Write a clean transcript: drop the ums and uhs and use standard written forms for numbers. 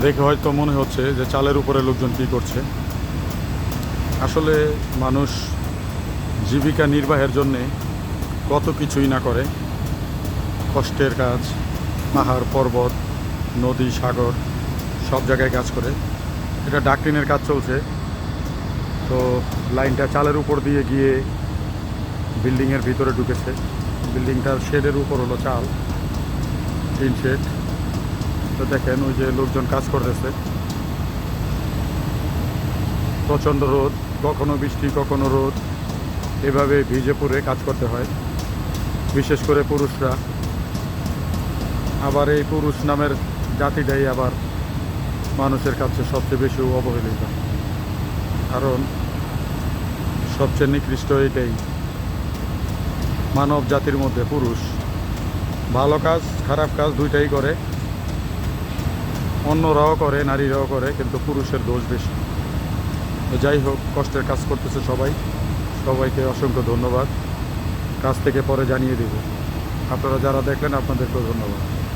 দেখে হয়তো মনে হচ্ছে যে চালের উপরে লোকজন কী করছে। আসলে মানুষ জীবিকা নির্বাহের জন্যে কত কিছুই না করে, কষ্টের কাজ, পাহাড় পর্বত, নদী সাগর সব জায়গায় কাজ করে। এটা ডাকটিনের কাজ চলছে, তো লাইনটা চালের উপর দিয়ে গিয়ে বিল্ডিংয়ের ভিতরে ঢুকেছে। বিল্ডিংটার শেডের উপর হলো চাল, টিন শেড। তো দেখেন ওই যে লোকজন কাজ করতেছে, প্রচণ্ড রোদ, কখনো বৃষ্টি কখনো রোদ, এভাবে ভিজে পড়ে কাজ করতে হয়, বিশেষ করে পুরুষরা। আবার এই পুরুষ নামের জাতিটাই আবার মানুষের কাছে সবচেয়ে বেশি অবহেলিত, কারণ সবচেয়ে নিকৃষ্ট এটাই। মানব জাতির মধ্যে পুরুষ ভালো কাজ খারাপ কাজ দুইটাই করে, অন্যরাও করে, নারীরাও করে, কিন্তু পুরুষের দোষ বেশি। তো যাই হোক, কষ্টের কাজ করতেছে সবাই, সবাইকে অসংখ্য ধন্যবাদ। কাজ থেকে পরে জানিয়ে দেব। আপনারা যারা দেখলেন আপনাদেরকেও ধন্যবাদ।